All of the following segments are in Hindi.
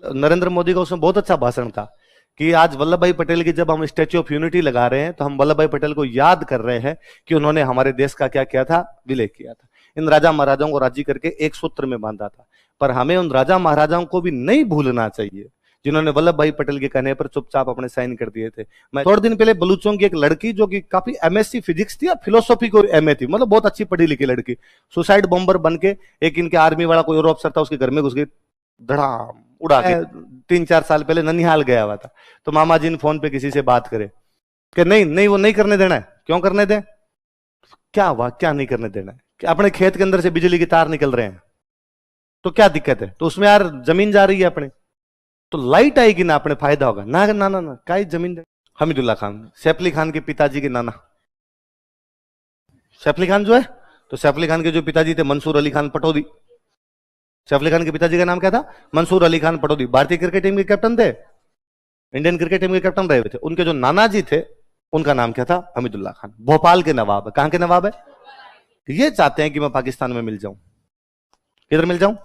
नरेंद्र मोदी का उसमें बहुत अच्छा भाषण था कि आज वल्लभ भाई पटेल की जब हम स्टैच्यू ऑफ यूनिटी लगा रहे हैं तो हम वल्लभ भाई पटेल को याद कर रहे हैं कि उन्होंने हमारे देश का क्या किया था, विलय किया था, इन राजा महाराजाओं को राजी करके एक सूत्र में बांधा था। पर हमें उन राजा महाराजाओं को भी नहीं भूलना चाहिए जिन्होंने वल्लभ भाई पटेल के कहने पर चुपचाप अपने साइन कर दिए थे। मैं थोड़े दिन पहले बलूचों की एक लड़की जो कि काफी एमएससी फिजिक्स थी या फिलोसॉफी को एमए थी, मतलब बहुत अच्छी पढ़ी लिखी लड़की, सुसाइड बॉम्बर बन के एक इनके आर्मी वाला कोई और अफसर था उसके घर में घुस गई, धड़ाम उड़ा के। 3-4 साल पहले ननिहाल गया हुआ था, तो मामा जी ने फोन पे किसी से बात करे कि नहीं नहीं वो नहीं करने देना है। क्यों करने दें? क्या हुआ, क्या नहीं करने देना है? कि अपने खेत के अंदर से बिजली की तार निकल रहे हैं तो क्या दिक्कत है? तो उसमें यार जमीन जा रही है अपने, तो लाइट आएगी ना, अपने फायदा होगा ना। ना ना ना, क्या जमीन दे। हमीदुल्लाह खान, सैफ अली खान के पिताजी के नाना। सैफ अली खान जो है, तो सैफ अली खान के जो पिताजी थे मंसूर अली खान पटौदी। सैफ अली खान के पिताजी का नाम क्या था? मंसूर अली खान पटौदी। भारतीय क्रिकेट टीम के कैप्टन थे, इंडियन क्रिकेट टीम के कैप्टन रहे हुए थे। उनके जो नाना जी थे उनका नाम क्या था? हमीदुल्लाह खान। भोपाल के नवाब है। कहां के नवाब है? ये चाहते हैं कि मैं पाकिस्तान में मिल जाऊं। किधर मिल जाऊं?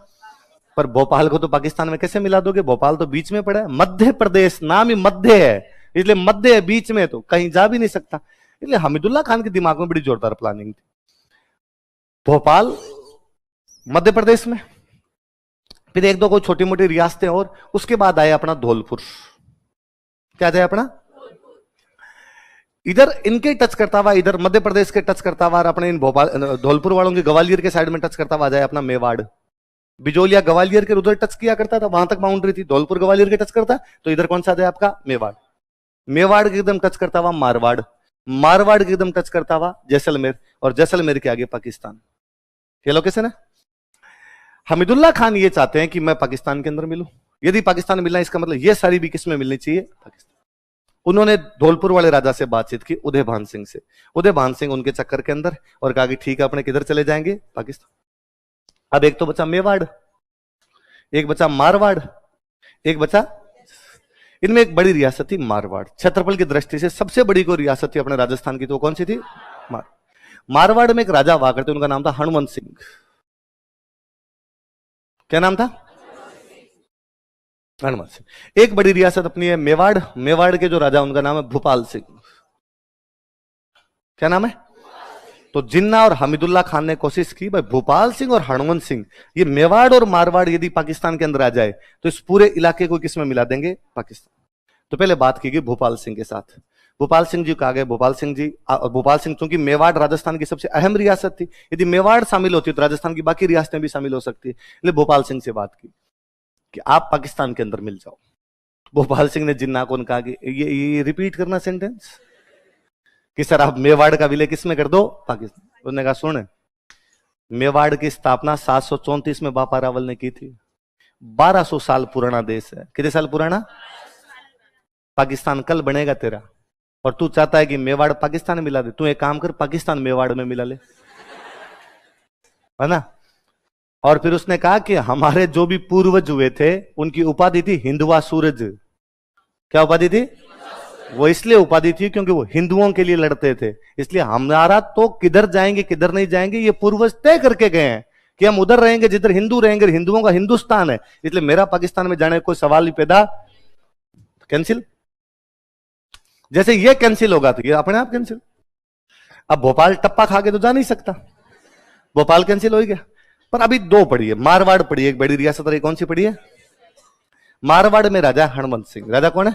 पर भोपाल को तो पाकिस्तान में कैसे मिला दोगे? भोपाल तो बीच में पड़ा है, मध्य प्रदेश, नाम ही मध्य है, इसलिए मध्य है बीच में, तो कहीं जा भी नहीं सकता। इसलिए हमीदुल्लाह खान के दिमाग में बड़ी जोरदार प्लानिंग थी। भोपाल मध्य प्रदेश में, फिर एक दो कोई छोटी मोटी रियासतें और, उसके बाद आया अपना धौलपुर। क्या जाए अपना? इधर इनके टच करता हुआ, इधर मध्य प्रदेश के टच करता हुआ, अपने इन भोपाल धौलपुर वालों के ग्वालियर के साइड में टच करता हुआ आ जाए अपना मेवाड़। बिजोलिया ग्वालियर के उधर टच किया करता था, वहां तक बाउंड्री थी। धौलपुर ग्वालियर के टच करता, तो इधर कौन सा है आपका? मेवाड़। मेवाड़ के एकदम टच करता हुआ मारवाड़, मारवाड़ के एकदम टच करता हुआ जैसलमेर, और जैसलमेर के आगे पाकिस्तान। ये लोकेशन है। हमीदुल्लाह खान ये चाहते हैं कि मैं पाकिस्तान के अंदर मिलूं। यदि पाकिस्तान मिलना, इसका मतलब ये सारी भी किसमें मिलनी चाहिए? पाकिस्तान। उन्होंने धौलपुर वाले राजा से बातचीत की, उदय भान सिंह से। उदय भान सिंह उनके चक्कर के अंदर, और कहा कि ठीक है, अपने किधर चले जाएंगे? पाकिस्तान। अब एक तो बचा मेवाड़, एक बचा मारवाड़, एक बचा, इनमें एक बड़ी रियासत थी मारवाड़। क्षेत्रफल की दृष्टि से सबसे बड़ी कोई रियासत थी अपने राजस्थान की, तो कौन सी थी? मारवाड़ में एक राजा हुआ करते, उनका नाम था हनुमंत सिंह। क्या नाम था? हनुमंत सिंह। एक बड़ी रियासत अपनी है मेवाड़, मेवाड़ के जो राजा उनका नाम है भूपाल सिंह। क्या नाम है? तो जिन्ना और हमीदुल्लाह खान ने कोशिश की, भाई भूपाल सिंह और हनुमंत सिंह, ये मेवाड़ और मारवाड़ यदि पाकिस्तान के अंदर आ जाए तो इस पूरे इलाके को किसमें मिला देंगे? पाकिस्तान। तो पहले बात की गई भूपाल सिंह के साथ। भूपाल सिंह जी कहा गए, भूपाल सिंह जी, भूपाल सिंह चूंकि मेवाड़ राजस्थान की सबसे अहम रियासत थी, यदि मेवाड़ शामिल होती तो राजस्थान की बाकी रियासतें भी शामिल हो सकती है, इसलिए भूपाल सिंह से बात की कि आप पाकिस्तान के अंदर मिल जाओ। भोपाल सिंह ने जिन्ना को कहा कि ये रिपीट करना सेंटेंस कि सर आप मेवाड़ का विलय किसमें कर दो? पाकिस्तान। उन्होंने कहा सुन, मेवाड़ की स्थापना 734 में बापा रावल ने की थी। 1200 साल पुराना देश है। कितने साल पुराना? पाकिस्तान कल बनेगा तेरा, और तू चाहता है कि मेवाड़ पाकिस्तान में मिला दे। तू एक काम कर, पाकिस्तान मेवाड़ में मिला ले, है ना। और फिर उसने कहा कि हमारे जो भी पूर्वज हुए थे उनकी उपाधि थी हिंदुआ सूरज। क्या उपाधि थी? वो इसलिए उपाधि थी क्योंकि वो हिंदुओं के लिए लड़ते थे, इसलिए हमारा तो किधर जाएंगे किधर नहीं जाएंगे ये पूर्वज तय करके गए हैं कि हम उधर रहेंगे जिधर हिंदू रहेंगे, हिंदुओं का हिंदुस्तान है, इसलिए मेरा पाकिस्तान में जाने का कोई सवाल ही पैदा। कैंसिल। जैसे ये कैंसिल होगा तो ये अपने आप कैंसिल। अब भोपाल टप्पा खा के तो जा नहीं सकता, भोपाल कैंसिल हो गया। पर अभी दो पड़ी है, मारवाड़ पड़ी है, एक बड़ी रियासत रही, कौन सी पड़ी है? मारवाड़ में राजा हनुमंत सिंह। राजा कौन है?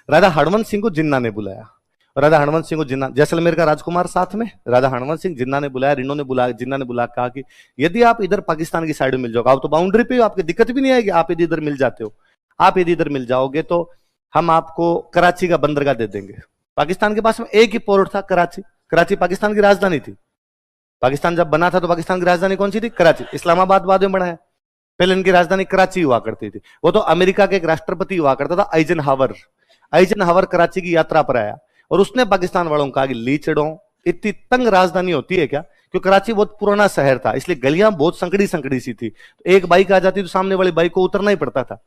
राजा हनुमंत सिंह को जिन्ना ने बुलाया। राजा हनुमंत सिंह को जिन्ना, जैसलमेर का राजकुमार साथ में, राजा हनुमंत सिंह, जिन्ना ने बुलाया, रिनो ने बुलाया, जिन्ना ने बुला कहा कि यदि आप इधर पाकिस्तान की साइड में मिल जाओगे, आप तो बाउंड्री पे हो, आपकी दिक्कत भी नहीं आएगी, आप यदि इधर मिल जाते हो, आप यदि इधर मिल जाओगे तो हम आपको कराची का बंदरगाह दे देंगे। पाकिस्तान के पास में एक ही पोर्ट था, कराची। कराची पाकिस्तान की राजधानी थी। पाकिस्तान जब बना था तो पाकिस्तान की राजधानी कौन सी थी? कराची। इस्लामाबाद बाद में बनाया, पहले इनकी राजधानी कराची हुआ करती थी। वो तो अमेरिका के एक राष्ट्रपति हुआ करता था, आइजनहावर। आइजनहावर कराची की यात्रा पर आया और उसने पाकिस्तान वालों को कहा कि लीचड़ों, इतनी तंग राजधानी होती है क्या? क्योंकि कराची बहुत पुराना शहर था, इसलिए गलियां बहुत संकड़ी संकड़ी सी थी। एक बाइक आ जाती तो सामने वाली बाइक को उतरना ही पड़ता था।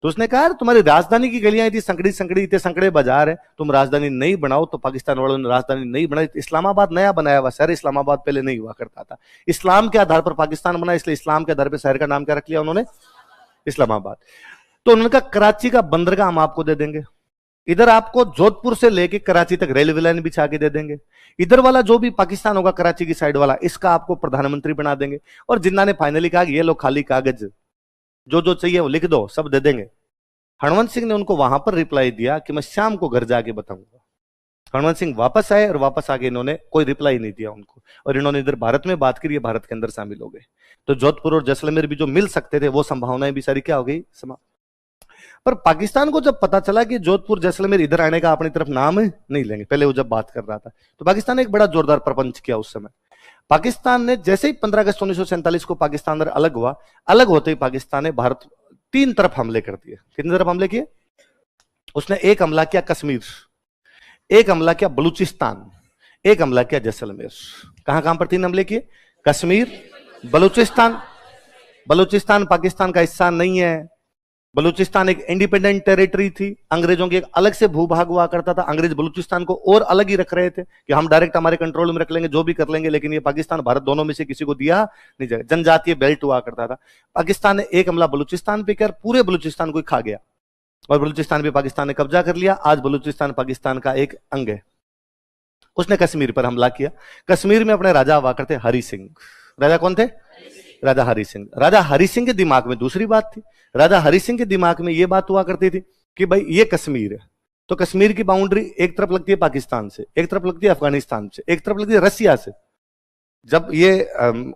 तो उसने कहा तुम्हारी राजधानी की गलियां इतनी संकड़ी संकड़ी, इतने संकड़े बाजार है, तुम राजधानी नहीं बनाओ। तो पाकिस्तान वालों ने राजधानी नहीं बनाई। इस्लामाबाद नया बनाया हुआ शहर, इस्लामाबाद पहले नहीं हुआ करता था। इस्लाम के आधार पर पाकिस्तान बना, इसलिए इस्लाम के आधार पर शहर का नाम क्या रख लिया उन्होंने? इस्लामाबाद। तो उन्होंने कहा कराची का बंदरगाह हम आपको दे देंगे, इधर आपको जोधपुर से लेके कराची तक रेलवे लाइन बिछा के दे देंगे, इधर वाला जो भी पाकिस्तान होगा कराची की साइड वाला, इसका आपको प्रधानमंत्री बना देंगे। और जिन्ना ने फाइनली कहा कि ये लो खाली कागज, जो जो चाहिए वो लिख दो, सब दे देंगे। हरवंश सिंह ने उनको वहां पर रिप्लाई दिया कि मैं शाम को घर जाके बताऊंगा। हरवंश सिंह वापस आए और वापस आके इन्होंने कोई रिप्लाई नहीं दिया उनको, और इन्होंने इधर भारत में बात करी, भारत के अंदर शामिल हो गए। तो जोधपुर और जैसलमेर भी जो मिल सकते थे वो संभावनाएं भी सारी क्या हो गई, समाप्त। पर पाकिस्तान को जब पता चला कि जोधपुर जैसलमेर इधर आने का अपनी तरफ नाम नहीं लेंगे, पहले वो जब बात कर रहा था, तो पाकिस्तान ने एक बड़ा जोरदार प्रपंच किया उस समय। पाकिस्तान ने जैसे ही 15 अगस्त 1947 को पाकिस्तान अलग हुआ, अलग होते ही पाकिस्तान ने भारत 3 तरफ हमले कर दिए। कितनी तरफ हमले किए? उसने एक हमला किया कश्मीर, एक हमला किया बलूचिस्तान, एक हमला किया जैसलमेर। कहां कहां पर 3 हमले किए? कश्मीर, बलूचिस्तान। बलूचिस्तान पाकिस्तान का हिस्सा नहीं है, बलूचिस्तान एक इंडिपेंडेंट टेरिटरी थी, अंग्रेजों की एक अलग से भूभाग हुआ करता था। अंग्रेज बलूचिस्तान को और अलग ही रख रहे थे कि हम डायरेक्ट हमारे कंट्रोल में रख लेंगे, जो भी कर लेंगे, लेकिन ये पाकिस्तान भारत दोनों में से किसी को दिया नहीं जाएगा। जनजातीय बेल्ट हुआ करता था। पाकिस्तान ने एक हमला बलूचिस्तान पे किया, पूरे बलूचिस्तान को खा गया, और बलूचिस्तान पे पाकिस्तान ने कब्जा कर लिया। आज बलूचिस्तान पाकिस्तान का एक अंग है। उसने कश्मीर पर हमला किया। कश्मीर में अपने राजा हुआ करते हरि सिंह। राजा कौन थे? राजा हरि सिंह। राजा हरि सिंह के दिमाग में दूसरी बात थी। राजा हरि सिंह के दिमाग में यह बात हुआ करती थी कि भाई ये कश्मीर है, तो कश्मीर की बाउंड्री एक तरफ लगती है पाकिस्तान से, एक तरफ लगती है अफगानिस्तान से, एक तरफ लगती है रसिया से। जब ये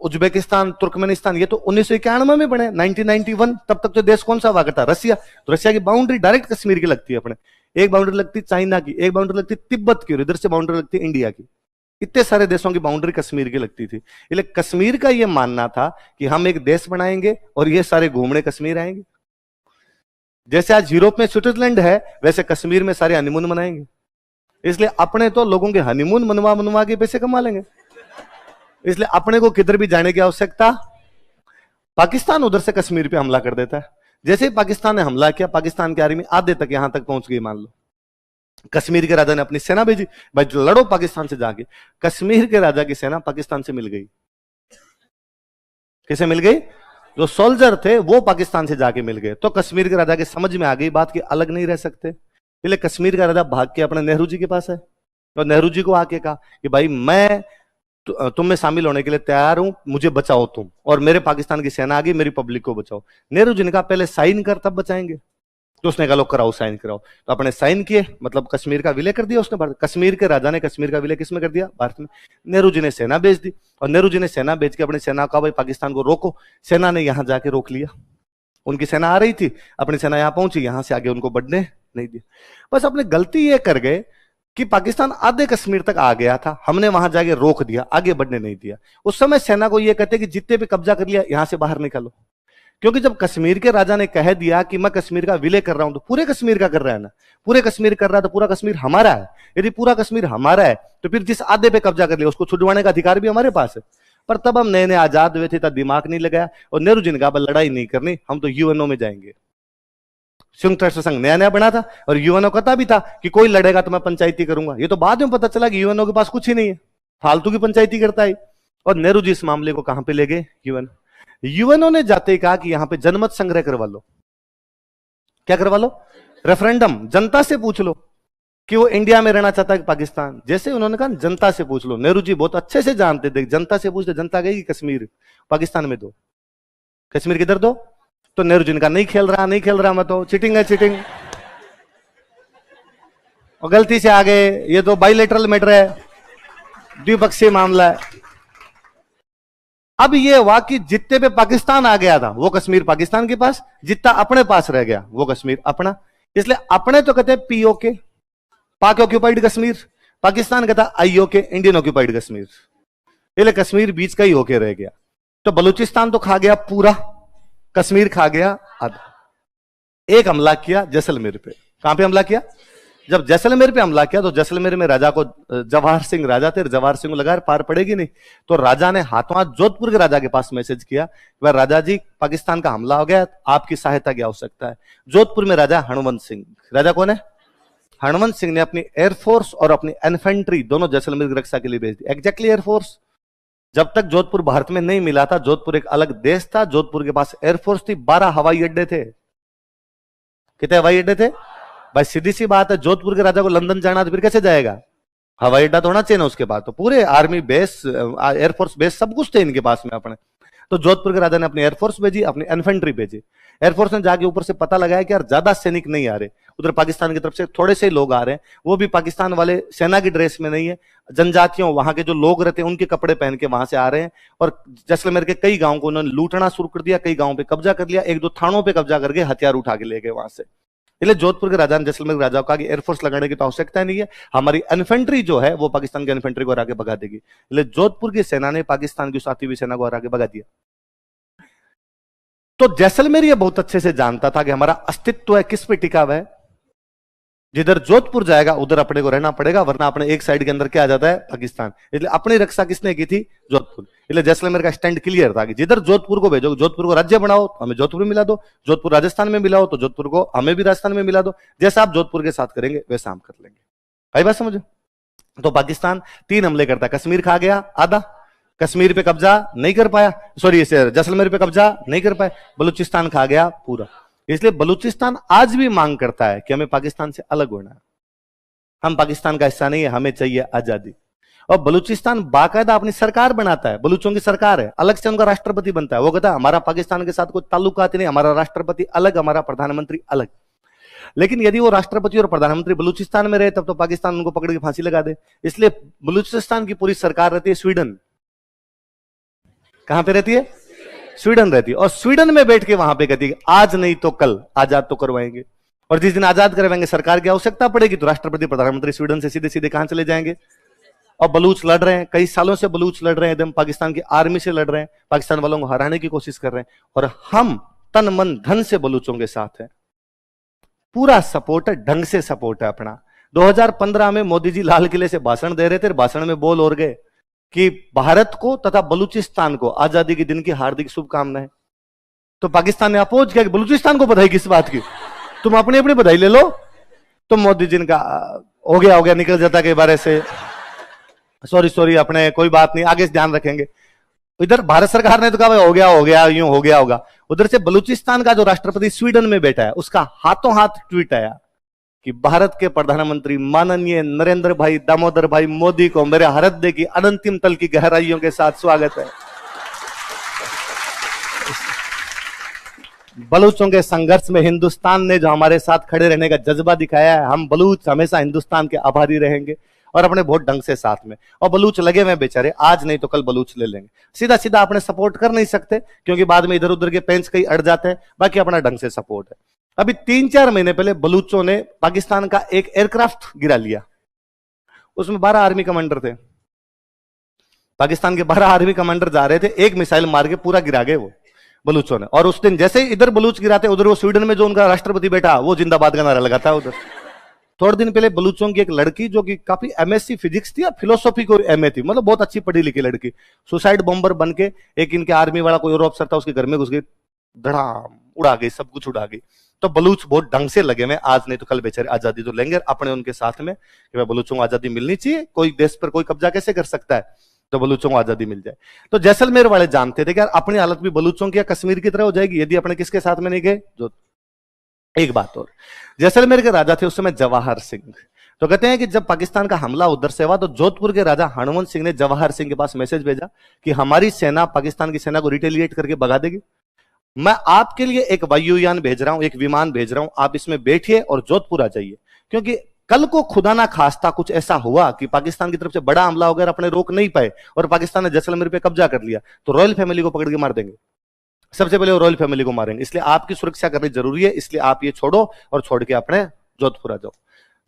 उज्बेकिस्तान, तुर्कमेनिस्तान, ये तो 1991 में बने, 1991, तब तक तो देश कौन सा हुआ करता? रसिया। तो रसिया की बाउंड्री डायरेक्ट कश्मीर की लगती है अपने। एक बाउंड्री लगती है चाइना की, एक बाउंड्री लगती है तिब्बत की, और इधर से बाउंड्री लगती है इंडिया की। इतने सारे देशों की बाउंड्री कश्मीर की लगती थी। इसलिए कश्मीर का यह मानना था कि हम एक देश बनाएंगे और ये सारे घूमने कश्मीर आएंगे। जैसे आज यूरोप में स्विट्जरलैंड है, वैसे कश्मीर में सारे हनीमून मनाएंगे। इसलिए अपने तो लोगों के हनीमून मनवा मनवा के पैसे कमा लेंगे, इसलिए अपने को किधर भी जाने की आवश्यकता। पाकिस्तान उधर से कश्मीर पे हमला कर देता है। जैसे ही पाकिस्तान ने हमला किया, पाकिस्तान की आर्मी आधे तक यहां तक पहुंच गई। मान लो कश्मीर के राजा ने अपनी सेना भेजी, भाई लड़ो पाकिस्तान से जाके। कश्मीर के राजा की सेना पाकिस्तान से मिल गई। किसे मिल गई? जो सोल्जर थे वो पाकिस्तान से जाके मिल गए। तो कश्मीर के राजा के समझ में आ गई बात कि अलग नहीं रह सकते। इसलिए कश्मीर का राजा भाग के अपने नेहरू जी के पास है, और नेहरू जी को आके कहा कि भाई मैं तुम में शामिल होने के लिए तैयार हूं, मुझे बचाओ तुम, और मेरे पाकिस्तान की सेना आ गई, मेरी पब्लिक को बचाओ। नेहरू जी ने कहा पहले साइन कर तब बचाएंगे। तो उसने कहा लो कराओ, साइन कराओ। तो अपने साइन किए, मतलब कश्मीर का विलय कर दिया उसने भारत। कश्मीर के राजा ने कश्मीर का विलय किसमें कर दिया? भारत में। नेहरू जी ने सेना भेज दी, और नेहरू जी ने सेना भेज के अपनी सेना का भाई पाकिस्तान को रोको। सेना ने यहां जाके रोक लिया। उनकी सेना आ रही थी, अपनी सेना यहां पहुंची, यहां से आगे उनको बढ़ने नहीं दिया। बस अपने गलती ये कर गए कि पाकिस्तान आधे कश्मीर तक आ गया था, हमने वहां जाके रोक दिया, आगे बढ़ने नहीं दिया। उस समय सेना को यह कहते कि जितने भी कब्जा कर लिया यहां से बाहर निकालो। क्योंकि जब कश्मीर के राजा ने कह दिया कि मैं कश्मीर का विलय कर रहा हूं, तो पूरे कश्मीर का कर रहा है ना, पूरे कश्मीर कर रहा है, तो पूरा कश्मीर हमारा है। यदि पूरा कश्मीर हमारा है तो फिर जिस आधे पे कब्जा कर लिया उसको छुड़वाने का अधिकार भी हमारे पास है। पर तब हम नए नए आजाद हुए थे, तब दिमाग नहीं लगाया, और नेहरू जी ने कहा लड़ाई नहीं करनी, हम तो यूएनओ में जाएंगे। संयुक्त राष्ट्र संघ नया नया बना था, और यूएनओ कहता भी था कि कोई लड़ेगा तो मैं पंचायती करूंगा। ये तो बाद में पता चला कि यूएनओ के पास कुछ ही नहीं है, फालतू की पंचायती करता है। और नेहरू जी इस मामले को कहां पे ले गए? यूएनओ ने जाते ही कहा कि यहां पे जनमत संग्रह करवा लो। क्या करवा लो? रेफरेंडम, जनता से पूछ लो कि वो इंडिया में रहना चाहता है कि पाकिस्तान। जैसे उन्होंने कहा जनता से पूछ लो, नेहरू जी बहुत अच्छे से जानते थे, जनता से पूछते, जनता कहेगी कश्मीर पाकिस्तान में दो, कश्मीर किधर दो। तो नेहरू जी ने कहा नहीं खेल रहा, नहीं खेल रहा, मैं तो चीटिंग है, चीटिंग, और गलती से आ गए, ये तो बाइलेटरल मैटर है, द्विपक्षीय मामला है। अब ये हुआ कि जितने पे पाकिस्तान आ गया था वो कश्मीर पाकिस्तान के पास, जितना अपने पास रह गया वो कश्मीर अपना। इसलिए अपने तो कहते हैं पीओके, पाक ऑक्यूपाइड कश्मीर, पाकिस्तान कहता आईओके, इंडियन ऑक्यूपाइड कश्मीर। इसलिए कश्मीर बीच का ही होके रह गया। तो बलूचिस्तान तो खा गया पूरा, कश्मीर खा गया आधा। एक हमला किया जैसलमेर पे। कहां पे हमला किया? जब जैसलमेर पे हमला किया तो जैसलमेर में राजा को, जवाहर सिंह राजा थे, जवाहर सिंह को लगा पार पड़ेगी नहीं, तो राजा ने हाथों हाथ जोधपुर के राजा के पास मैसेज किया, वह राजा जी पाकिस्तान का हमला हो गया, आपकी सहायता की आवश्यकता है। जोधपुर में राजा हणवंत सिंह, राजा कौन है? हणवंत सिंह ने अपनी एयरफोर्स और अपनी इन्फेंट्री दोनों जैसलमेर की रक्षा के लिए भेज दी। एग्जैक्टली एयरफोर्स, जब तक जोधपुर भारत में नहीं मिला था, जोधपुर एक अलग देश था। जोधपुर के पास एयरफोर्स थी, 12 हवाई अड्डे थे। कितने हवाई अड्डे थे भाई? सीधी सी बात है, जोधपुर के राजा को लंदन जाना तो फिर कैसे जाएगा? हवाई अड्डा तो होना चाहिए ना उसके पास। तो पूरे आर्मी बेस, एयरफोर्स बेस सब कुछ थे इनके पास में अपने। तो जोधपुर के राजा ने अपनी एयरफोर्स भेजी, अपनी इन्फेंट्री भेजी। एयरफोर्स ने जाके ऊपर से पता लगाया कि यार ज्यादा सैनिक नहीं आ रहे, उधर पाकिस्तान की तरफ से थोड़े से लोग आ रहे हैं, वो भी पाकिस्तान वाले सेना की ड्रेस में नहीं है, जनजातियों वहां के जो लोग रहते हैं उनके कपड़े पहन के वहां से आ रहे हैं। और जैसलमेर के कई गांवों को उन्होंने लूटना शुरू कर दिया, कई गांवों पे कब्जा कर लिया, एक दो थानों पे कब्जा करके हथियार उठा के ले गए वहां से। इसलिए जोधपुर के राजा ने जैसलमेर के राजा को कहा कि एयरफोर्स लगाने की तो आवश्यकता नहीं है, हमारी इन्फेंट्री जो है वो पाकिस्तान की इन्फेंट्री को हरा के भगा देगी। इसलिए जोधपुर की सेना ने पाकिस्तान की साथी हुई सेना को हरा के भगा दिया। तो जैसलमेर ये बहुत अच्छे से जानता था कि हमारा अस्तित्व है किस पे टिका हुआ है। जिधर जोधपुर जाएगा उधर अपने को रहना पड़ेगा, वरना अपने एक साइड के अंदर क्या आ जाता है? पाकिस्तान। इसलिए अपनी रक्षा किसने की थी? जोधपुर। इसलिए जैसलमेर का स्टैंड क्लियर था कि जिधर जोधपुर को भेजो, जोधपुर को राज्य बनाओ तो हमें जोधपुर में मिला दो, जोधपुर राजस्थान में मिलाओ तो जोधपुर को हमें भी राजस्थान में मिला दो, जैसा आप जोधपुर के साथ करेंगे वैसा हम कर लेंगे। भाई बात समझो। तो पाकिस्तान 3 हमले करता है। कश्मीर खा गया आधा, कश्मीर पे कब्जा नहीं कर पाया, सॉरी जैसलमेर पे कब्जा नहीं कर पाया, बलूचिस्तान खा गया पूरा। इसलिए बलूचिस्तान आज भी मांग करता है कि हमें पाकिस्तान से अलग होना है, हम पाकिस्तान का हिस्सा नहीं है, हमें चाहिए आजादी। और बलूचिस्तान बाकायदा अपनी सरकार बनाता है, बलूचों की सरकार है, अलग से उनका राष्ट्रपति बनता है। वो कहता है हमारा पाकिस्तान के साथ कोई ताल्लुकात नहीं, हमारा राष्ट्रपति अलग, हमारा प्रधानमंत्री अलग। लेकिन यदि वो राष्ट्रपति और प्रधानमंत्री बलूचिस्तान में रहे तब तो पाकिस्तान उनको पकड़ के फांसी लगा दे। इसलिए बलूचिस्तान की पूरी सरकार रहती है स्वीडन। कहां पे रहती है? स्वीडन रहती है। और स्वीडन में बैठ के वहां पे कहती है आज नहीं तो कल आजाद तो करवाएंगे। और जिस दिन आजाद करवाएंगे सरकार की आवश्यकता पड़ेगी तो राष्ट्रपति प्रधानमंत्री स्वीडन से सीधे सीधे कहां चले जाएंगे? और बलूच लड़ रहे हैं, कई सालों से बलूच लड़ रहे हैं, एकदम पाकिस्तान की आर्मी से लड़ रहे हैं, पाकिस्तान वालों को हराने की कोशिश कर रहे हैं। और हम तन मन धन से बलूचों के साथ हैं, पूरा सपोर्ट है, ढंग से सपोर्ट है अपना। 2015 में मोदी जी लाल किले से भाषण दे रहे थे, भाषण में बोल और गए कि भारत को तथा बलूचिस्तान को आजादी के दिन की हार्दिक शुभकामनाएं। तो पाकिस्तान ने अपोज किया कि बलूचिस्तान को बधाई किस बात की, तुम अपनी अपनी बधाई ले लो। तो मोदी जी का हो गया निकल जाता के बारे से, सॉरी अपने कोई बात नहीं, आगे से ध्यान रखेंगे। इधर भारत सरकार ने तो कहा हो गया यूं हो गया होगा। उधर से बलूचिस्तान का जो राष्ट्रपति स्वीडन में बैठा है उसका हाथों हाथ ट्वीट आया कि भारत के प्रधानमंत्री माननीय नरेंद्र भाई दामोदर भाई मोदी को मेरे हृदय की अनंतिम तल की गहराइयों के साथ स्वागत है। बलूचों के संघर्ष में हिंदुस्तान ने जो हमारे साथ खड़े रहने का जज्बा दिखाया है, हम बलूच हमेशा हिंदुस्तान के आभारी रहेंगे और अपने बहुत ढंग से साथ में। और बलूच लगे हुए बेचारे, आज नहीं तो कल बलूच ले लेंगे। सीधा सीधा अपने सपोर्ट कर नहीं सकते क्योंकि बाद में इधर उधर के पेंच कई अड़ जाते हैं, बाकी अपना ढंग से सपोर्ट है। अभी 3-4 महीने पहले बलूचों ने पाकिस्तान का एक एयरक्राफ्ट गिरा लिया, उसमें 12 आर्मी कमांडर थे। पाकिस्तान के 12 आर्मी कमांडर जा रहे थे, एक मिसाइल मार के पूरा गिरा गए वो बलूचों ने। और उस दिन जैसे ही इधर बलूच गिराते उधर वो स्वीडन में जो उनका राष्ट्रपति बैठा वो जिंदाबाद का नारा लगाता है उधर। थोड़े दिन पहले बलूचों की एक लड़की जो कि काफी एमएससी फिजिक्स थी और फिलोसॉफी को एमए थी, मतलब बहुत अच्छी पढ़ी लिखी लड़की, सुसाइड बॉम्बर बन के एक इनके आर्मी वाला कोई और ऑफिसर था उसके घर में घुस गई, धड़ाम उड़ा गई, सब कुछ उड़ा गई। तो बलूच बहुत ढंग से लगे में, आज नहीं तो कल बेचारे आजादी तो लेंगे अपने उनके साथ में कि भाई बलूचों को आजादी मिलनी चाहिए, कोई देश पर कोई कब्जा कैसे कर सकता है, तो बलूचों को आजादी मिल जाए। तो जैसलमेर वाले जानते थे कि यार अपनी हालत भी बलूचों की या कश्मीर की तरह हो जाएगी यदि अपने किसके साथ में नहीं गए। जो एक बात और, जैसलमेर के राजा थे उस समय जवाहर सिंह। तो कहते हैं कि जब पाकिस्तान का हमला उधर से हुआ तो जोधपुर के राजा हनुमंत सिंह ने जवाहर सिंह के पास मैसेज भेजा कि हमारी सेना पाकिस्तान की सेना को रिटेलिएट करके भगा देगी, मैं आपके लिए एक वायुयान भेज रहा हूं, एक विमान भेज रहा हूं, आप इसमें बैठिए और जोधपुर आ जाइए। क्योंकि कल को खुदा ना खास्ता कुछ ऐसा हुआ कि पाकिस्तान की तरफ से बड़ा हमला हो गया, अपने रोक नहीं पाए और पाकिस्तान ने जैसलमेर पे कब्जा कर लिया, तो रॉयल फैमिली को पकड़ के मार देंगे। सबसे पहले वो रॉयल फैमिली को मारेंगे, इसलिए आपकी सुरक्षा करनी जरूरी है, इसलिए आप ये छोड़ो और छोड़ के अपने जोधपुर आ जाओ।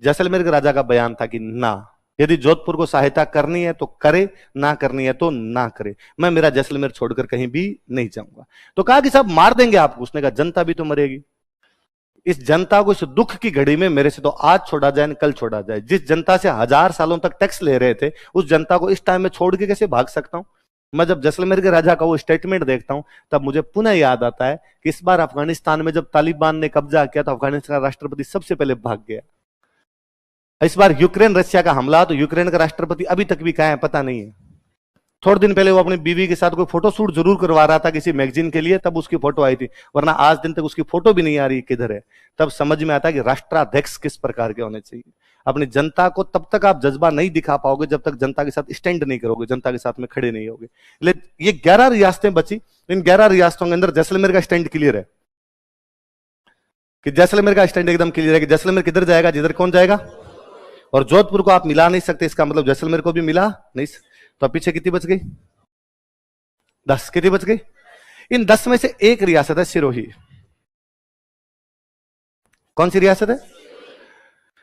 जैसलमेर के राजा का बयान था कि ना, यदि जोधपुर को सहायता करनी है तो करे, ना करनी है तो ना करे, मैं मेरा जैसलमेर छोड़कर कहीं भी नहीं जाऊंगा। तो कहा कि साहब मार देंगे आपको, उसने कहा जनता भी तो मरेगी, इस जनता को इस दुख की घड़ी में मेरे से तो आज छोड़ा जाए कल छोड़ा जाए। जिस जनता से 1000 सालों तक टैक्स ले रहे थे उस जनता को इस टाइम में छोड़ के कैसे भाग सकता हूं। मैं जब जैसलमेर के राजा का वो स्टेटमेंट देखता हूं तब मुझे पुनः याद आता है कि इस बार अफगानिस्तान में जब तालिबान ने कब्जा किया तो अफगानिस्तान का राष्ट्रपति सबसे पहले भाग गया। इस बार यूक्रेन रशिया का हमला तो यूक्रेन का राष्ट्रपति अभी तक भी कहां है पता नहीं है। थोड़े दिन पहले वो अपनी बीवी के साथ कोई फोटो शूट जरूर करवा रहा था किसी मैगजीन के लिए, तब उसकी फोटो आई थी, वरना आज दिन तक उसकी फोटो भी नहीं आ रही किधर है। तब समझ में आता है कि राष्ट्राध्यक्ष किस प्रकार के होने चाहिए। अपनी जनता को तब तक आप जज्बा नहीं दिखा पाओगे जब तक जनता के साथ स्टैंड नहीं करोगे, जनता के साथ में खड़े नहीं होगे। ये 11 रियासतें बची, इन 11 रियासतों के अंदर जैसलमेर का स्टैंड क्लियर है कि जैसलमेर का स्टैंड एकदम क्लियर है कि जैसलमेर किधर जाएगा, जिधर कौन जाएगा। और जोधपुर को आप मिला नहीं सकते, इसका मतलब जैसलमेर को भी मिला नहीं। तो पीछे कितनी बच गई? 10। कितनी बच गई? इन 10 में से एक रियासत है सिरोही। कौन सी रियासत है?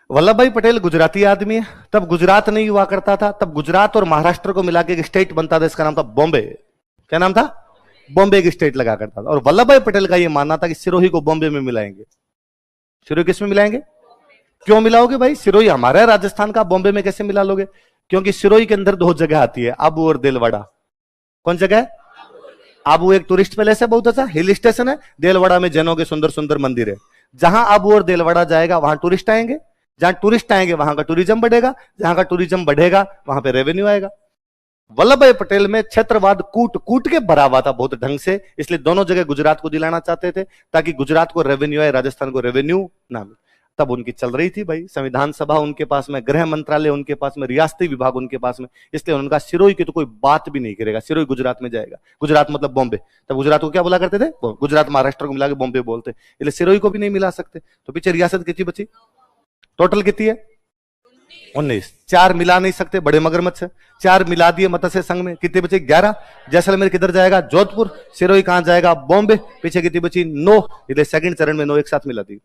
वल्लभ भाई पटेल गुजराती आदमी है, तब गुजरात नहीं हुआ करता था, तब गुजरात और महाराष्ट्र को मिला के एक स्टेट बनता था, इसका नाम था बॉम्बे। क्या नाम था? बॉम्बे एक स्टेट लगा करता था। और वल्लभ भाई पटेल का यह मानना था कि सिरोही को बॉम्बे में मिलाएंगे। सिरोही किस में मिलाएंगे? क्यों मिलाओगे भाई? सिरोही हमारा है राजस्थान का, बॉम्बे में कैसे मिला लोगे? क्योंकि सिरोही के अंदर 2 जगह आती है, आबू और देलवाड़ा। कौन जगह है? आबू एक टूरिस्ट पैलेस है, बहुत अच्छा हिल स्टेशन है। देलवाड़ा में जैनों के सुंदर सुंदर मंदिर है। जहां आबू और देलवाड़ा जाएगा वहां टूरिस्ट आएंगे, जहां टूरिस्ट आएंगे वहां का टूरिज्म बढ़ेगा, जहां का टूरिज्म बढ़ेगा वहां पे रेवेन्यू आएगा। वल्लभ भाई पटेल में क्षेत्रवाद कूट कूट के भरा हुआ था बहुत ढंग से, इसलिए दोनों जगह गुजरात को दिलाना चाहते थे ताकि गुजरात को रेवेन्यू आए, राजस्थान को रेवेन्यू ना मिले। तब उनकी चल रही थी भाई संविधान सभा उनके पास में, गृह मंत्रालय उनके पास में, रियासती विभाग उनके पास में, इसलिए उनका सिरोही की तो कोई बात भी नहीं करेगा, सिरोही गुजरात में जाएगा। गुजरात मतलब बॉम्बे, तब गुजरात को क्या बोला करते थे? गुजरात महाराष्ट्र को मिला के बॉम्बे बोलते, इसलिए सिरोही को भी नहीं मिला सकते। तो पीछे रियासत कितनी बची? टोटल कितनी है? 19। 4 मिला नहीं सकते, बड़े मगरमच्छ है। 4 मिला दिए मत्स्य संघ में, कितने बचे? 11। जैसलमेर किधर जाएगा? जोधपुर। सिरोही कहां जाएगा? बॉम्बे। पीछे कितनी बची? 9। इसलिए सेकंड चरण में 9 एक साथ मिला दी।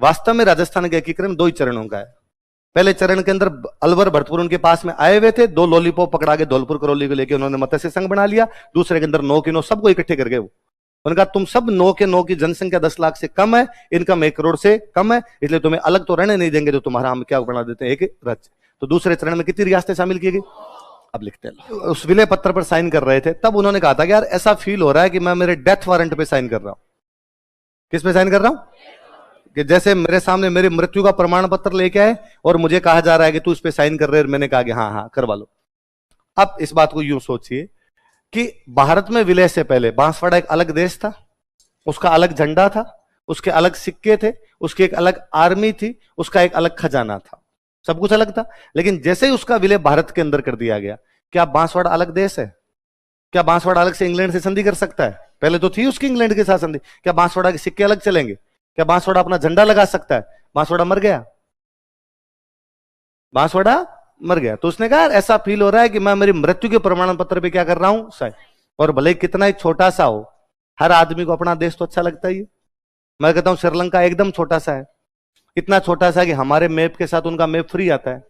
वास्तव में राजस्थान का एकीकरण 2 ही चरणों का है। पहले चरण के अंदर अलवर भरतपुर उनके पास में आए हुए थे, 2 लॉलीपॉप पकड़ा के धौलपुर करौली को लेके उन्होंने मत्स्य संघ बना लिया। दूसरे के अंदर 9 के 9 सबको इकट्ठे कर गए। वो उनका तुम सब 9 के 9 की जनसंख्या 10 लाख से कम है, इनकम 1 करोड़ से कम है, इसलिए तुम्हें अलग तो रहने नहीं देंगे, तो तुम्हारा हम क्या बना देते हैं? एक राज्य। तो दूसरे चरण में कितनी रियासतें शामिल की गई? अब लिखते हैं। उस विलय पत्र पर साइन कर रहे थे, तब उन्होंने कहा था कि यार ऐसा फील हो रहा है कि मैं मेरे डेथ वारंट पे साइन कर रहा हूं। किस पे साइन कर रहा हूं? कि जैसे मेरे सामने मेरी मृत्यु का प्रमाण पत्र लेके आए और मुझे कहा जा रहा है कि तू इस पे साइन कर रहे हैं, मैंने कहा कि हाँ हाँ करवा लो। अब इस बात को यूं सोचिए कि भारत में विलय से पहले बांसवाड़ा एक अलग देश था, उसका अलग झंडा था, उसके अलग सिक्के थे, उसकी एक अलग आर्मी थी, उसका एक अलग खजाना था, सब कुछ अलग था। लेकिन जैसे ही उसका विलय भारत के अंदर कर दिया गया, क्या बांसवाड़ा अलग देश है? क्या बांसवाड़ा अलग से इंग्लैंड से संधि कर सकता है? पहले तो थी उसकी इंग्लैंड के साथ संधि। क्या बांसवाड़ा के सिक्के अलग चलेंगे? क्या बांसवाड़ा अपना झंडा लगा सकता है? बांसवाड़ा मर गया, बांसवाड़ा मर गया। तो उसने कहा ऐसा फील हो रहा है कि मैं मेरी मृत्यु के प्रमाण पत्र पे क्या कर रहा हूं? साइन। और भले कितना ही छोटा सा हो, हर आदमी को अपना देश तो अच्छा लगता ही है। मैं कहता हूं श्रीलंका एकदम छोटा सा है, इतना छोटा सा कि हमारे मैप के साथ उनका मैप फ्री आता है।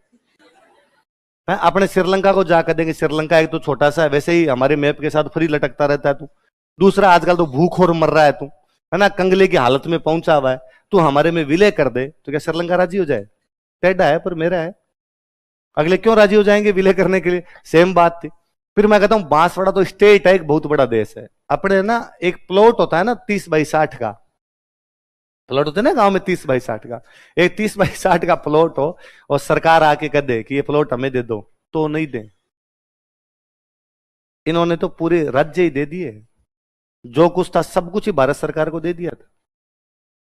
अपने श्रीलंका को जाकर देंगे, श्रीलंका एक तो छोटा सा है, वैसे ही हमारे मैप के साथ फ्री लटकता रहता है तू। दूसरा, आजकल तो भूख और मर रहा है तू, है ना, कंगले की हालत में पहुंचा हुआ है, तू हमारे में विलय कर दे तो क्या श्रीलंका राजी हो जाए? टेढ़ा है पर मेरा है, अगले क्यों राजी हो जाएंगे विलय करने के लिए? सेम बात थी। फिर मैं कहता हूं बांसवाड़ा तो स्टेट है, एक बहुत बड़ा देश है। अपने ना एक प्लॉट होता है ना 30x60 का प्लॉट होता है ना गांव में, 30x60 का, एक 30x60 का प्लॉट हो और सरकार आके कह दे कि ये प्लॉट हमें दे दो, तो नहीं दे। इन्होंने तो पूरे राज्य ही दे दिए, जो कुछ था सब कुछ ही भारत सरकार को दे दिया था।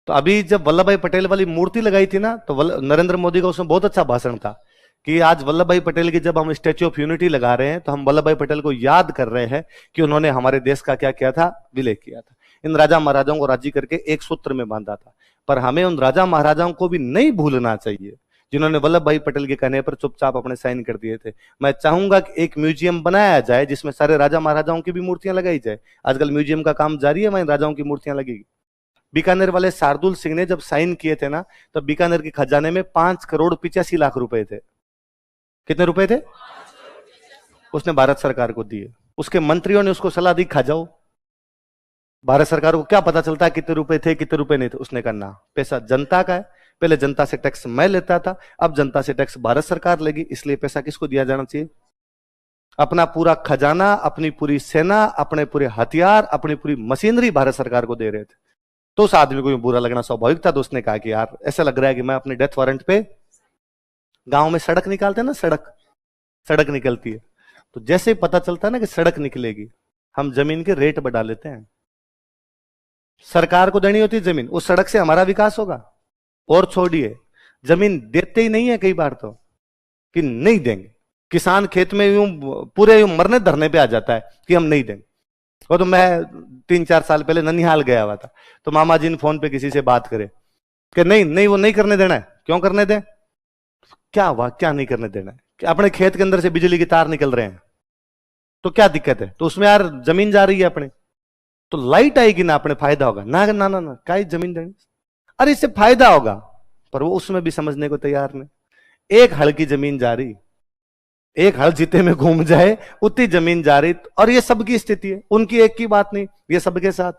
तो अभी जब वल्लभ भाई पटेल वाली मूर्ति लगाई थी ना, तो नरेंद्र मोदी का उसमें बहुत अच्छा भाषण था कि आज वल्लभ भाई पटेल की जब हम स्टैच्यू ऑफ यूनिटी लगा रहे हैं तो हम वल्लभ भाई पटेल को याद कर रहे हैं कि उन्होंने हमारे देश का क्या किया था? विलय किया था। इन राजा महाराजाओं को राजी करके एक सूत्र में बांधा था। पर हमें उन राजा महाराजाओं को भी नहीं भूलना चाहिए जिन्होंने वल्लभ भाई पटेल के कहने पर चुपचाप अपने साइन कर दिए थे। मैं चाहूंगा कि एक म्यूजियम बनाया जाए जिसमें सारे राजा महाराजाओं की भी मूर्तियां लगाई जाए। आजकल म्यूजियम का काम जारी है, वहीं राजाओं की मूर्तियां लगेगी। बीकानेर वाले शार्दुल सिंह ने जब साइन किए थे ना, तो बीकानेर के खजाने में 5,85,00,000 रुपए थे। कितने रुपए थे? उसने भारत सरकार को दिए। उसके मंत्रियों ने उसको सलाह दी खा जाओ। भारत सरकार को क्या पता चलता है कितने रुपए थे कितने रुपए नहीं थे? उसने कहा ना, पैसा जनता का है, पहले जनता से टैक्स मैं लेता था, अब जनता से टैक्स भारत सरकार लेगी, इसलिए पैसा किसको दिया जाना चाहिए? अपना पूरा खजाना, अपनी पूरी सेना, अपने पूरे हथियार, अपनी पूरी मशीनरी भारत सरकार को दे रहे थे। तो उस आदमी को बुरा लगना स्वाभाविक था। तो उसने कहा कि यार ऐसा लग रहा है कि मैं अपने डेथ वारंट पे, गांव में सड़क निकालते हैं ना, सड़क निकलती है, तो जैसे ही पता चलता है ना कि सड़क निकलेगी, हम जमीन के रेट बढ़ा लेते हैं। सरकार को देनी होती जमीन, उस सड़क से हमारा विकास होगा। और छोड़िए, जमीन देते ही नहीं है कई बार तो, कि नहीं देंगे। किसान खेत में यूं पूरे यूं मरने धरने पे आ जाता है कि हम नहीं देंगे। वो तो मैं 3-4 साल पहले ननिहाल गया हुआ था, तो मामा जी ने फोन पे किसी से बात करे कि नहीं नहीं वो नहीं करने देना है। क्यों करने दें? क्या हुआ, क्या नहीं करने देना है? कि अपने खेत के अंदर से बिजली की तार निकल रहे हैं, तो क्या दिक्कत है? तो उसमें यार जमीन जा रही है अपने, तो लाइट आएगी ना, अपने फायदा होगा ना। ना ना ना, क्या जमीन देनी? अरे इससे फायदा होगा, पर वो उसमें भी समझने को तैयार नहीं। एक हड़ की जमीन जा रही, एक हड़ जिते में घूम जाए उतनी जमीन जा रही। और ये सबकी स्थिति है, उनकी एक की बात नहीं, ये सबके साथ।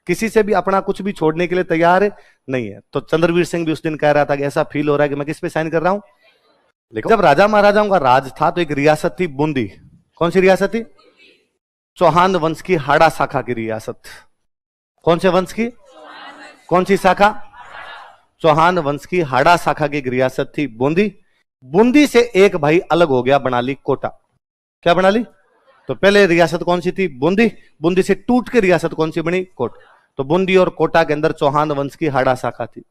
किसी से भी अपना कुछ भी छोड़ने के लिए तैयार है नहीं है। तो चंद्रवीर सिंह भी उस दिन कह रहा था कि ऐसा फील हो रहा है कि मैं किस पे साइन कर रहा हूं। लेकिन जब राजा महाराजाओं का राज था तो एक रियासत थी बूंदी। कौन सी रियासत थी? चौहान वंश की हाड़ा शाखा की रियासत। कौन से वंश की? कौन सी शाखा? चौहान वंश की हाड़ा शाखा की एक रियासत थी बूंदी। बूंदी से एक भाई अलग हो गया, बना ली कोटा। क्या बना ली? तो पहले रियासत कौन सी थी? बूंदी। बूंदी से टूट के रियासत कौन सी बनी? कोटा। तो बूंदी और कोटा के अंदर चौहान वंश की हाड़ा शाखा थी।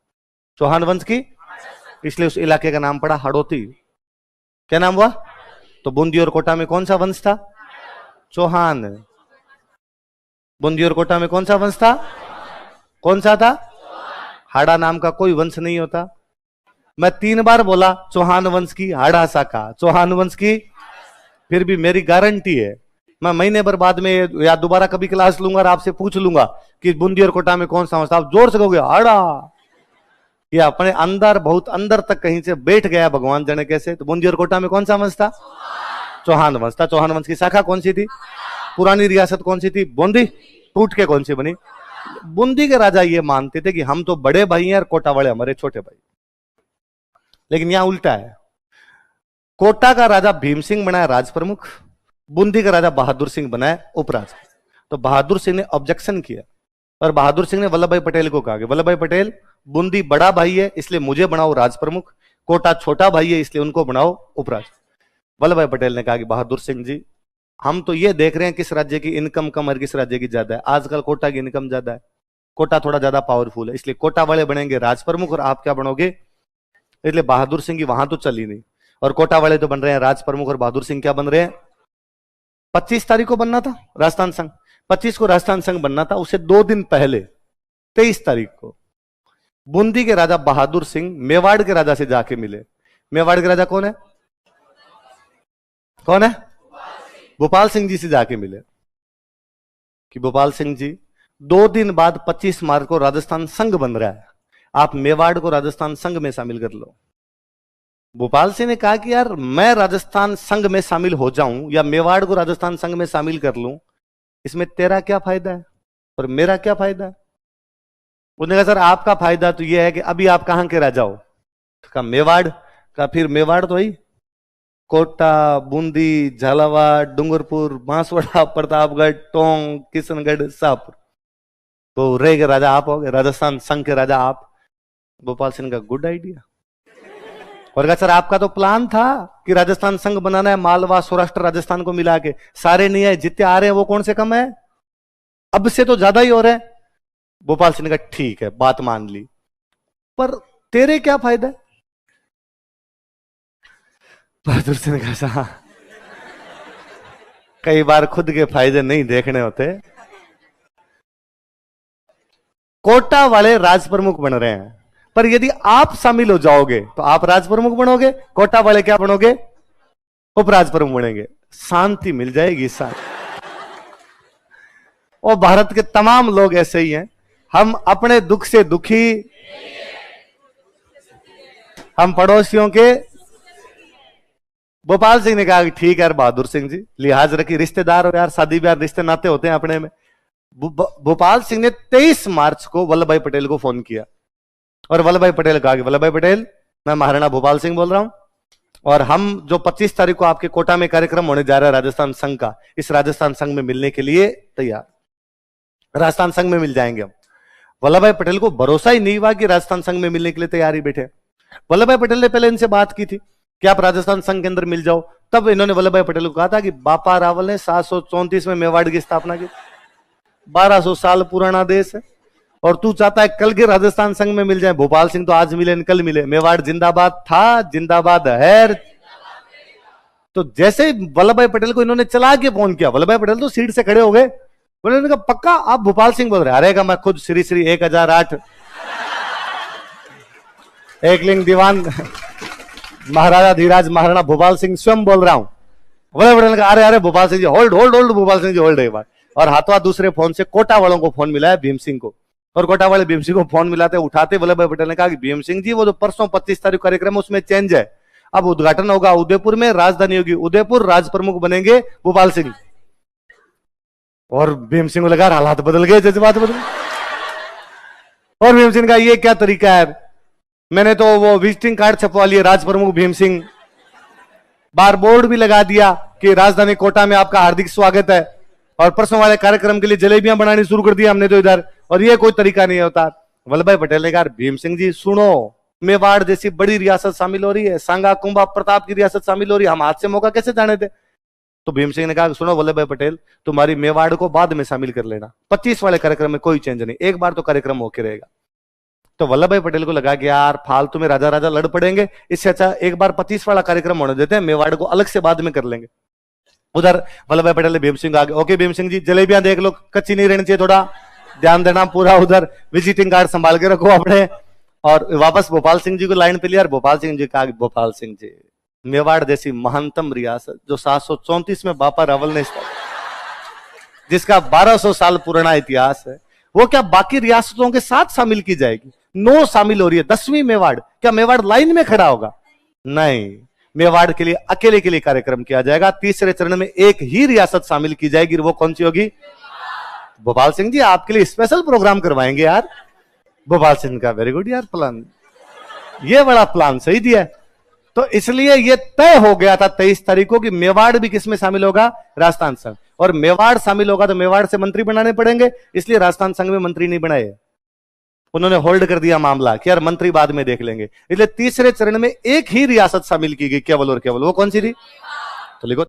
चौहान वंश की, इसलिए उस इलाके का नाम पड़ा हाड़ौती। क्या नाम हुआ? तो बूंदी और कोटा में कौन सा वंश था? चौहान। बूंदी और कोटा में कौन सा वंश था? कौन सा था? हाड़ा नाम का कोई वंश नहीं होता। मैं 3 बार बोला चौहान वंश की हाड़ा शाखा, चौहान वंश की। फिर भी मेरी गारंटी है, मैं महीने भर बाद में या दोबारा कभी क्लास लूंगा और आपसे पूछ लूंगा कि बूंदी और कोटा में कौन सा वंश था, आप जोर से कहोगे हाड़ा। ये अपने अंदर, बहुत अंदर तक कहीं से बैठ गया भगवान जाने कैसे। तो बूंदी और कोटा में कौन सा वंश था? चौहान वंश था। चौहान वंश की शाखा कौन सी थी? पुरानी रियासत कौन सी थी? बूंदी। टूट के कौन सी बनी? बूंदी के राजा ये मानते थे कि हम तो बड़े भाई हैं और कोटा वाले हमारे छोटे भाई। लेकिन यहां उल्टा है, कोटा का राजा भीम सिंह बनाया राज प्रमुख, बूंदी का राजा बहादुर सिंह बनाया उपराज। तो बहादुर सिंह ने ऑब्जेक्शन किया और बहादुर सिंह ने वल्लभ भाई पटेल को कहा कि वल्लभ भाई पटेल, बूंदी बड़ा भाई है इसलिए मुझे बनाओ राज प्रमुख, कोटा छोटा भाई है इसलिए उनको बनाओ उपराज। वल्लभ भाई पटेल ने कहा कि बहादुर सिंह जी, हम तो ये देख रहे हैं किस राज्य की इनकम कम और किस राज्य की ज्यादा है। आजकल कोटा की इनकम ज्यादा है, कोटा थोड़ा ज्यादा पावरफुल है, इसलिए कोटा वाले बनेंगे राज प्रमुख और आप क्या बनोगे? इसलिए बहादुर सिंह की वहां तो चली नहीं, और कोटा वाले तो बन रहे हैं राज प्रमुख और बहादुर सिंह क्या बन रहे हैं? 25 तारीख को बनना था राजस्थान संघ, 25 को राजस्थान संघ बनना था। उससे 2 दिन पहले 23 तारीख को बूंदी के राजा बहादुर सिंह मेवाड़ के राजा से जाके मिले। मेवाड़ के राजा कौन है? कौन है? भोपाल सिंह जी से जाके मिले कि भोपाल सिंह जी, 2 दिन बाद 25 मार्च को राजस्थान संघ बन रहा है, आप मेवाड़ को राजस्थान संघ में शामिल कर लो। भोपाल सिंह ने कहा कि यार मैं राजस्थान संघ में शामिल हो जाऊं या मेवाड़ को राजस्थान संघ में शामिल कर लूं, इसमें तेरा क्या फायदा है और मेरा क्या फायदा है? उन्होंने कहा सर आपका फायदा तो यह है कि अभी आप कहां के राजा हो? कहा मेवाड़। कहा फिर मेवाड़ तो ही कोटा, बूंदी, झालावाड़, डूंगरपुर, बांसवाड़ा, प्रतापगढ़, टोंक, किशनगढ़, शाहपुर, तो रह के राजा आप हो गए, राजस्थान संघ के राजा आप। भोपाल सिंह का गुड आइडिया। और कहा सर आपका तो प्लान था कि राजस्थान संघ बनाना है, मालवा, सौराष्ट्र, राजस्थान को मिला के। सारे नहीं है, जितने आ रहे हैं वो कौन से कम है? अब से तो ज्यादा ही हो रहे हैं। भोपाल सिंह ने कहा ठीक है, बात मान ली, पर तेरे क्या फायदा? बहादुर सिंह ने कहा कई बार खुद के फायदे नहीं देखने होते। कोटा वाले राज प्रमुख बन रहे हैं, पर यदि आप शामिल हो जाओगे तो आप राज प्रमुख बनोगे, कोटा वाले क्या बनोगे? उपराज प्रमुख बनेंगे। शांति मिल जाएगी शांति। और भारत के तमाम लोग ऐसे ही हैं, हम अपने दुख से दुखी, हम पड़ोसियों के। भोपाल सिंह ने कहा कि ठीक है यार बहादुर सिंह जी, लिहाज रखी, रिश्तेदार हो यार, शादी ब्याह रिश्ते नाते होते हैं अपने में। भोपाल सिंह ने 23 मार्च को वल्लभ भाई पटेल को फोन किया और वल्लभ भाई पटेल कहा कि वल्लभ भाई पटेल, मैं महाराणा भोपाल सिंह बोल रहा हूं और हम जो 25 तारीख को आपके कोटा में कार्यक्रम होने जा रहा है राजस्थान संघ का, इस राजस्थान संघ में मिलने के लिए तैयार, राजस्थान संघ में मिल जाएंगे हम। वल्लभ भाई पटेल को भरोसा ही नहीं हुआ कि राजस्थान संघ में मिलने के लिए तैयार ही बैठे। वल्लभ भाई पटेल ने पहले इनसे बात की थी कि आप राजस्थान संघ के अंदर मिल जाओ। तब इन्होंने वल्लभ भाई पटेल को कहा था कि बापा रावल ने 734 में मेवाड़ की स्थापना की, 1200 साल पुराना देश है, और तू चाहता है कल के राजस्थान संघ में मिल जाए। भोपाल सिंह तो आज मिले कल मिले, मेवाड़ जिंदाबाद था, जिंदाबाद है। तो जैसे वल्लभ भाई पटेल को इन्होंने चला के फोन किया, वल्लभ भाई पटेल तो सीट से खड़े हो गए, उन्होंने कहा पक्का आप भोपाल सिंह बोल रहे? अरे मैं खुद श्री श्री 1008 एकलिंग दीवान महाराजा धीराज महाराणा भोपाल सिंह स्वयं बोल रहा हूं। वल्लभ पटेल ने कहा अरे अरे Bhopal Singh ji hold hold hold, Bhopal Singh ji hold एक बार। और हाथों हाथ दूसरे फोन से कोटा वालों को फोन मिला है भीम सिंह को, और कोटा वाले भीम सिंह को फोन मिलाते उठाते वल्लभ भाई पटेल ने कहा कि भीम सिंह जी वो जो परसों 25 तारीख कार्यक्रम उसमें चेंज है, अब उद्घाटन होगा उदयपुर में, राजधानी होगी उदयपुर, राज प्रमुख बनेंगे भोपाल सिंह। और भीम सिंह को लगा हालात बदल गए, जज्बात बदल गए। और भीम सिंह का ये क्या तरीका है, मैंने तो वो विजिटिंग कार्ड छपवा लिए राज प्रमुख भीम सिंह, बार बोर्ड भी लगा दिया कि राजधानी कोटा में आपका हार्दिक स्वागत है, और परसों वाले कार्यक्रम के लिए जलेबियां बनानी शुरू कर दी हमने तो इधर, और ये कोई तरीका नहीं होता। वल्लभ भाई पटेल ने कहा भीम सिंह जी सुनो, मेवाड़ जैसी बड़ी रियासत शामिल हो रही है, सांगा कुंभा प्रताप की रियासत शामिल हो रही है, हम हाथ से मौका कैसे जाने थे? तो भीम सिंह ने कहा सुनो वल्लभ भाई पटेल, तुम्हारी मेवाड़ को बाद में शामिल कर लेना, 25 वाले कार्यक्रम में कोई चेंज नहीं, एक बार तो कार्यक्रम होके रहेगा। तो वल्लभ भाई पटेल को लगा कि यार फालतू में राजा राजा लड़ पड़ेंगे, इससे अच्छा एक बार 25 वाला कार्यक्रम होने देते हैं, मेवाड़ को अलग से बाद में कर लेंगे। उधर वल्लभ भाई पटेल ने भीम सिंह आगे, ओके भीम सिंह जी जलेबियां देख लो, कच्ची नहीं रहनी चाहिए, थोड़ा ध्यान देना, पूरा उधर विजिटिंग कार्ड संभाल के रखो अपने। और वापस भोपाल सिंह जी को लाइन पे लिया, और भोपाल सिंह जी कहा भोपाल सिंह जी मेवाड़ जैसी महानतम रियासत जो 734 में बापा रावल ने जिसका 1200 साल पुराना इतिहास है, वो क्या बाकी रियासतों के साथ शामिल की जाएगी? नो शामिल हो रही है। 10वीं मेवाड़, क्या मेवाड़ लाइन में खड़ा होगा? नहीं, मेवाड़ के लिए अकेले के लिए कार्यक्रम किया जाएगा। तीसरे चरण में एक ही रियासत शामिल की जाएगी, वो कौन सी होगी? भोपाल सिंह जी आपके लिए स्पेशल प्रोग्राम करवाएंगे यार। भोपाल सिंह का वेरी गुड यार प्लान, ये बड़ा प्लान सही दिया है। तो इसलिए ये तय हो गया था 23 तारीख को कि मेवाड़ भी किसमें शामिल होगा? राजस्थान संघ। और मेवाड़ शामिल होगा तो मेवाड़ से मंत्री बनाने पड़ेंगे, इसलिए राजस्थान संघ में मंत्री नहीं बनाए, उन्होंने होल्ड कर दिया मामला कि यार मंत्री बाद में देख लेंगे। इसलिए तीसरे चरण में एक ही रियासत शामिल की गई केवल और केवल, वो कौन सी थी? तो लिखो